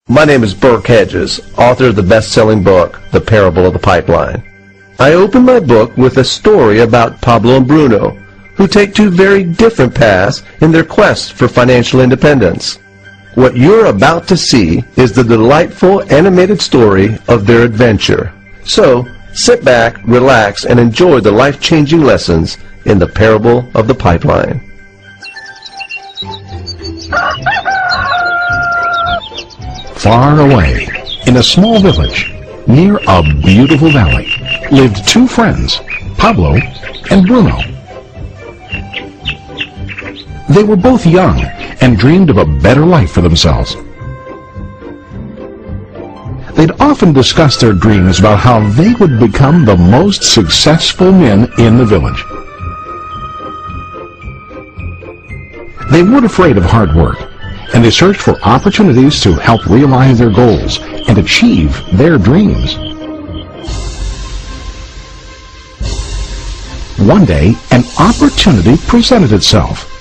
My name is Burke Hedges, author of the best-selling book, The Parable of the Pipeline. I open my book with a story about Pablo and Bruno, who take two very different paths in their quest for financial independence. What you're about to see is the delightful animated story of their adventure. So, sit back, relax, and enjoy the life-changing lessons in The Parable of the Pipeline. Far away, in a small village, near a beautiful valley, lived two friends, Pablo and Bruno. They were both young and dreamed of a better life for themselves. They'd often discussed their dreams about how they would become the most successful men in the village. They weren't afraid of hard work, and they searched for opportunities to help realize their goals and achieve their dreams. One day, an opportunity presented itself.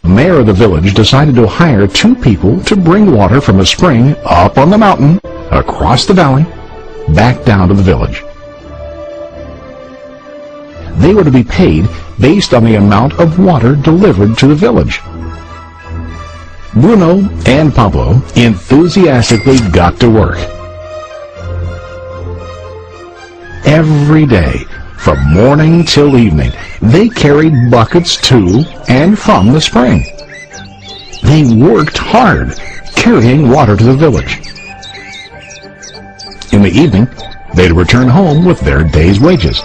The mayor of the village decided to hire two people to bring water from a spring up on the mountain, across the valley, back down to the village. They were to be paid based on the amount of water delivered to the village. Bruno and Pablo enthusiastically got to work. Every day, from morning till evening, they carried buckets to and from the spring. They worked hard, carrying water to the village. In the evening, they'd return home with their day's wages.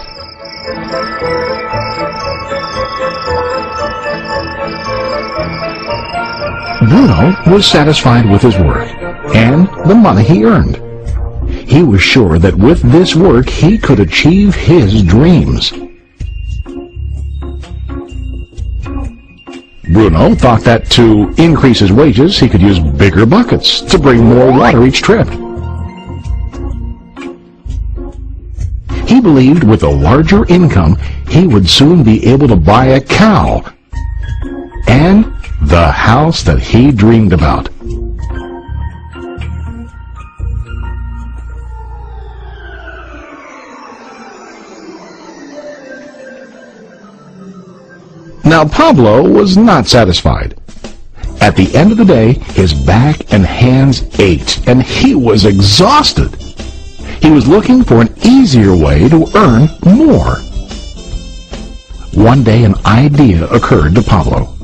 Bruno was satisfied with his work and the money he earned. He was sure that with this work he could achieve his dreams. Bruno thought that to increase his wages he could use bigger buckets to bring more water each trip. He believed with a larger income he would soon be able to buy a cow and the house that he dreamed about. Now Pablo was not satisfied. At the end of the day, his back and hands ached, and he was exhausted. He was looking for an easier way to earn more. One day an idea occurred to Pablo.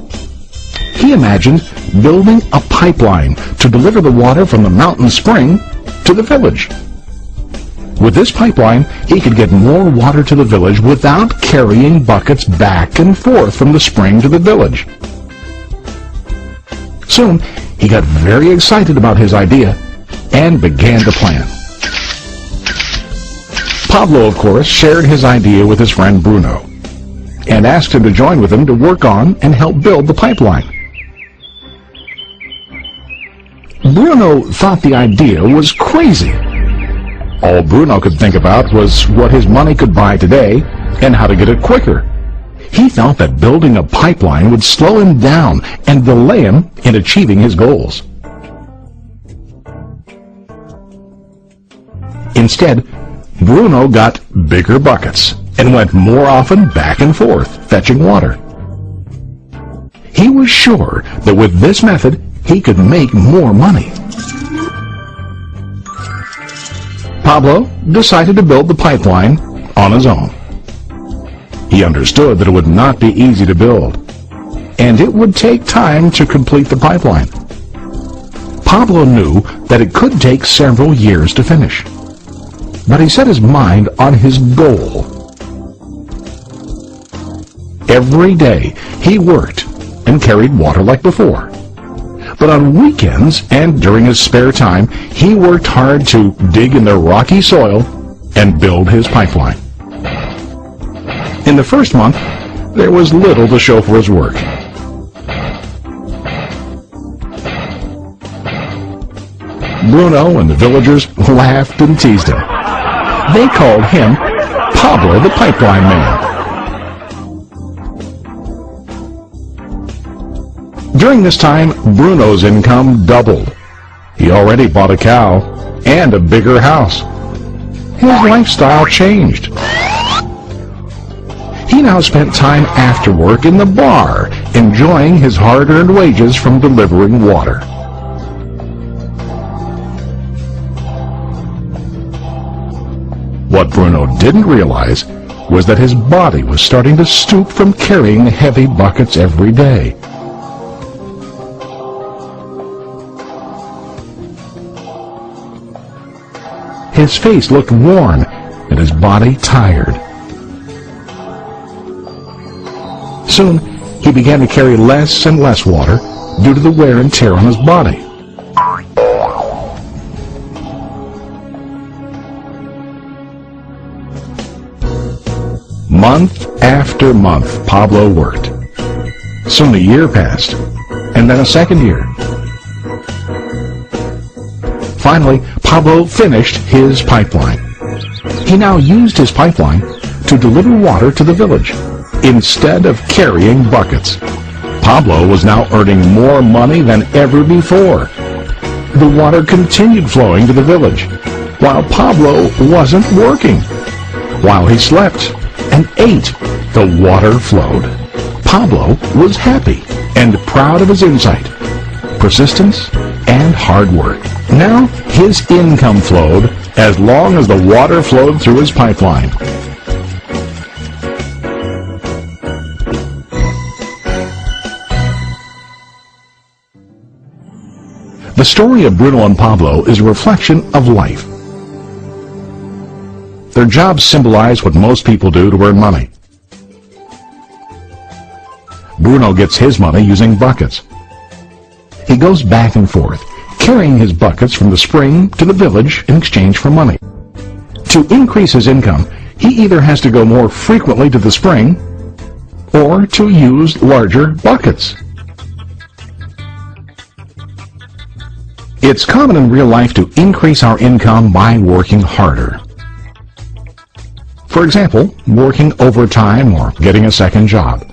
He imagined building a pipeline to deliver the water from the mountain spring to the village. With this pipeline, he could get more water to the village without carrying buckets back and forth from the spring to the village. Soon, he got very excited about his idea and began to plan. Pablo, of course, shared his idea with his friend Bruno and asked him to join with him to work on and help build the pipeline. Bruno thought the idea was crazy. All Bruno could think about was what his money could buy today and how to get it quicker. He felt that building a pipeline would slow him down and delay him in achieving his goals. Instead, Bruno got bigger buckets and went more often back and forth, fetching water. He was sure that with this method, he could make more money. Pablo decided to build the pipeline on his own. He understood that it would not be easy to build, and it would take time to complete the pipeline. Pablo knew that it could take several years to finish, but he set his mind on his goal. Every day he worked and carried water like before. But on weekends and during his spare time, he worked hard to dig in the rocky soil and build his pipeline. In the first month, there was little to show for his work. Bruno and the villagers laughed and teased him. They called him Pablo the Pipeline Man. During this time, Bruno's income doubled. He already bought a cow and a bigger house. His lifestyle changed. He now spent time after work in the bar, enjoying his hard-earned wages from delivering water. What Bruno didn't realize was that his body was starting to stoop from carrying heavy buckets every day. His face looked worn and his body tired. Soon, he began to carry less and less water due to the wear and tear on his body. Month after month, Pablo worked. Soon a year passed, and then a second year. Finally, Pablo finished his pipeline. He now used his pipeline to deliver water to the village instead of carrying buckets. Pablo was now earning more money than ever before. The water continued flowing to the village, while Pablo wasn't working. While he slept and ate, the water flowed. Pablo was happy and proud of his insight, persistence, and hard work. Now his income flowed as long as the water flowed through his pipeline. The story of Bruno and Pablo is a reflection of life. Their jobs symbolize what most people do to earn money. Bruno gets his money using buckets. He goes back and forth, carrying his buckets from the spring to the village in exchange for money. To increase his income, he either has to go more frequently to the spring or to use larger buckets. It's common in real life to increase our income by working harder. For example, working overtime or getting a second job.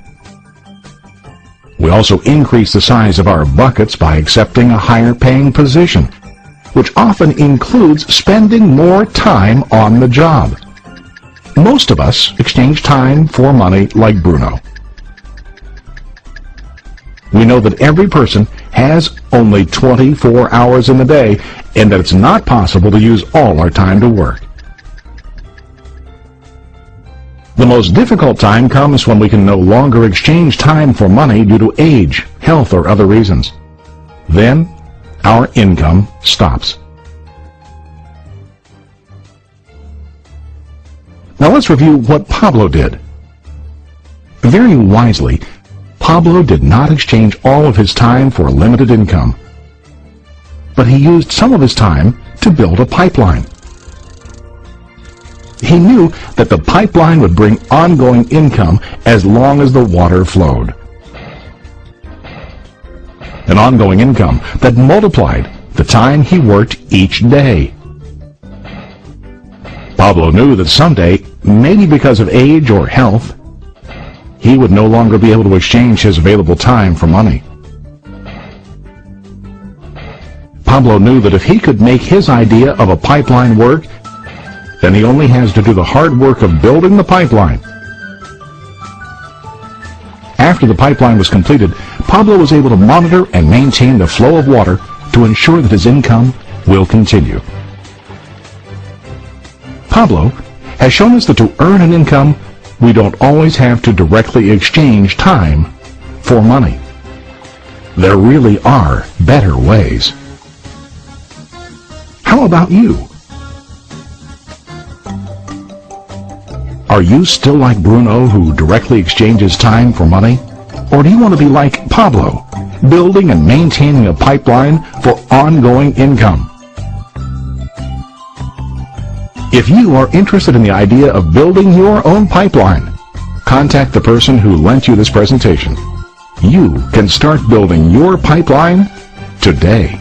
We also increase the size of our buckets by accepting a higher paying position, which often includes spending more time on the job. Most of us exchange time for money like Bruno. We know that every person has only 24 hours in the day and that it's not possible to use all our time to work. The most difficult time comes when we can no longer exchange time for money due to age, health, or other reasons. Then, our income stops. Now let's review what Pablo did. Very wisely, Pablo did not exchange all of his time for limited income, but he used some of his time to build a pipeline. He knew that the pipeline would bring ongoing income as long as the water flowed. An ongoing income that multiplied the time he worked each day. Pablo knew that someday, maybe because of age or health, he would no longer be able to exchange his available time for money. Pablo knew that if he could make his idea of a pipeline work, then he only has to do the hard work of building the pipeline. After the pipeline was completed, Pablo was able to monitor and maintain the flow of water to ensure that his income will continue. Pablo has shown us that to earn an income, we don't always have to directly exchange time for money. There really are better ways. How about you? Are you still like Bruno, who directly exchanges time for money? Or do you want to be like Pablo, building and maintaining a pipeline for ongoing income? If you are interested in the idea of building your own pipeline, contact the person who lent you this presentation. You can start building your pipeline today.